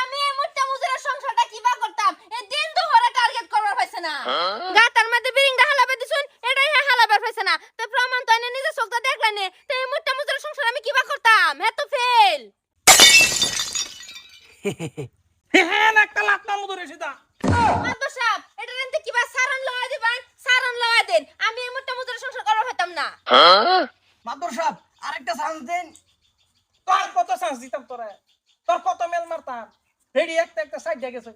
আমি এই মোটা মুজুরের সংসারটা কিবা করতাম এই দিন দুপুরে টার্গেট করবার পাইছে না গাতার মধ্যে বিরিংটা হালাবে দিছুন এটাই হালাবার পাইছে না তো প্রমাণ তো এনে নিজে চোখটা দেখলানে তো এই মোটা মুজুরের সংসার আমি কিবা করতাম হে তো ফেল হ্যাঁ একটা লাত না মুদরে সিধা মাদবর সাহেব এটা রেন্তে কিবা সারন লওয়া দিবেন সারন লওয়া দেন আমি এই মোটা মুজুরের সংসার করবার পাইতাম না মাদবর সাহেব আরেকটা চান্স দেন। তোর কত চান্স দিতাম তোরে তোর কত মেল মারতাম রেডি একটা সাইড দিয়ে গেছে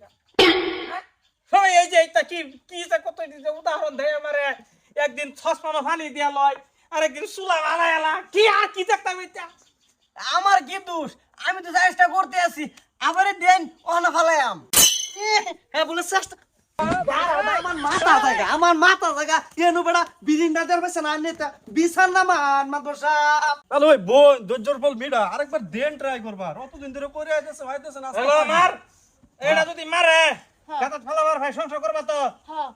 সবাই এই যে এটা কি কি যে কত দিতে উদাহরণ দেয় আমারে একদিন ছসমানো পানি দিয়া লয় আরেকদিন চুলা বানাইলা কি আর কি দেখতাম এটা আমার কি দোষ? আমি তো চেষ্টা করতে আছি, আবারে দেন ওনা ফালায়াম। হ্যাঁ বলে চেষ্টা আমার মাথা জায়গা এনু বেড়া বিরিন্ডা দের পেছে না নেতা বিছান না মান মাদবর সাহেব। তাহলে ওই বোন ধৈর্যর ফল মিডা আরেকবার দেন ট্রাই করবার অতদিন ধরে করে আইতেছে ভাইতেছে না হ্যালো মার এটা যদি মারে গাতাত ফেলাবার ভাই সংসার করবা তো হ্যাঁ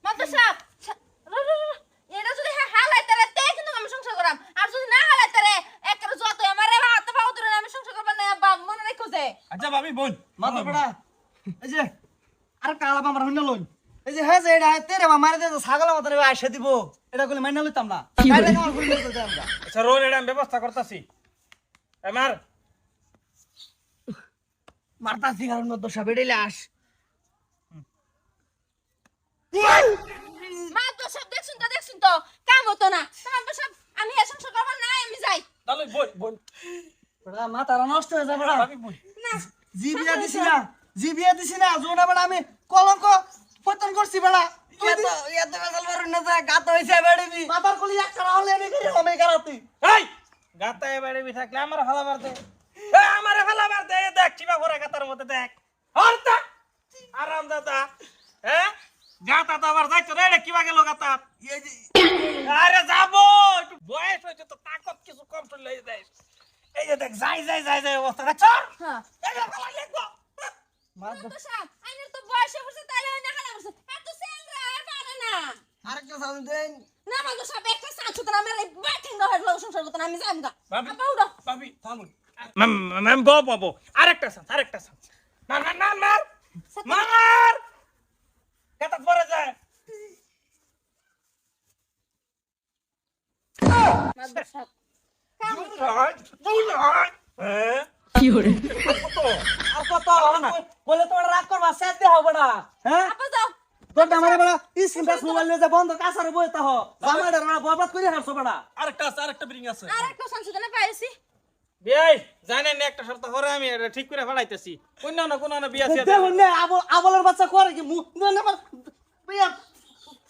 মাদবর সাহেব এটা যদি হালাইতে রে তে কিন্তু আমি সংসার করাম আর যদি না হালাইতে রে একের যত আমারে হাত পাও ধরে আমি সংসার করব না বাপ মনে রাখো যে আচ্ছা ভাবি বোন মাদবর বেড়া এই যে আরেকটা আলাপ আমার হইনা লইন। এই যে হ্যাঁ যে এটা তেরে মারে দে ছাগলের মতন আইসা দিব এটা কইলে মাইনা লইতাম না তাইলে আমার ভুল করতে আমরা। আচ্ছা রোল এটা আমি ব্যবস্থা করতেছি আমার মারতাছি কারণ মাদবর সাহেব এটাই লাশ। মাদবর সাহেব দেখছুন তো কাম হতো না মাদবর সাহেব আমি এ সংসার করব না আমি যাই তাহলে বোন বোন বেড়া মাথাটা নষ্ট হয়ে যাবে ভাবি বোন জিবিয়া দিছি না জোনা বেড়া আমি কলঙ্ক পতন করছি বেড়া এত বেজাল মারুন না যা গাত হইছে বেড়ি মাথার কলি একটা হলে আমি করি আমি গারাতি এই গাতায় বাড়ি বি থাকলে আমার ফেলাবার দে এ আমারে ফেলাবার দে দেখ কিবা করে গাতার মধ্যে দেখ হরতা আরাম দাদা হ্যাঁ গাতা তো আবার যাইতো রে এটা কিবা গেল গাতা এই যে আরে যাবো একটু বয়স হয়েছে তো তাকত কিছু কম চলে যায় এই যে দেখ যাই অবস্থা দেখ চল হ্যাঁ এই যে ফেলাই লাগবো মাদবর সাহেব আইনের তো বয়স হইছে তাইলে না হালা করছে এত সেলরা আর পারে না আরেকটা সাউন্ড দেন না মাদবর সাহেব একটা সাংসু তো আমার এই বাকিং হয়ে গেল সংসার করতে আমি যাম গা ভাবি আপা উড়ো ভাবি থামুন ম্যাম বাবু আরেকটা চান্স মার মার গাতা পরে যায় মাদবর সাহেব হ্যাঁ আর কত না বলে তোমরা রাগ করবা সেট দে হবে না হ্যাঁ আপা যাও তোর আমারে বড় স্ক্রিনটা মোবাইল নিয়ে যা বন্ধ কাছারে বইতা হ জামাইদার বড় বরবাদ করে হারছো বড় আরেকটা ব্রিং আছে আর একটা সাংসু তো না পাইছি বিয়াই জানেন না একটা শর্ত করে আমি এটা ঠিক করে ফেলাইতেছি কোন না বিয়া সিয়া দেখুন না আবলের বাচ্চা করে কি মুখ না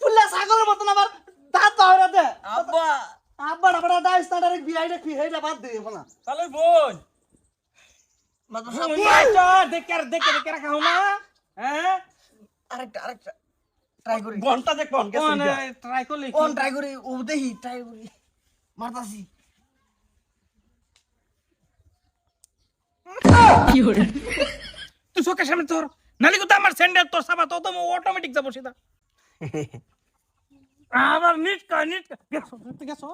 ফুল্লা ছাগলের মতন আবার দাঁত ধরে দে আব্বা আব্বা বড় দাইস না ডাইরেক্ট বিয়াইটা কি হেইটা বাদ দে না তাহলে বোন দেখে রাখা না হ্যাঁ আরেকটা ট্রাই করি বোনটা দেখ বোন গেছে ট্রাই করলি কোন ট্রাই করি ও দেখি ট্রাই করি মারতাছি তুই চোখের সামনে তোর নালি তো আমার স্যান্ডেল তোর সাবা তো অটোমেটিক যাবো সেটা আবার নিট গেছো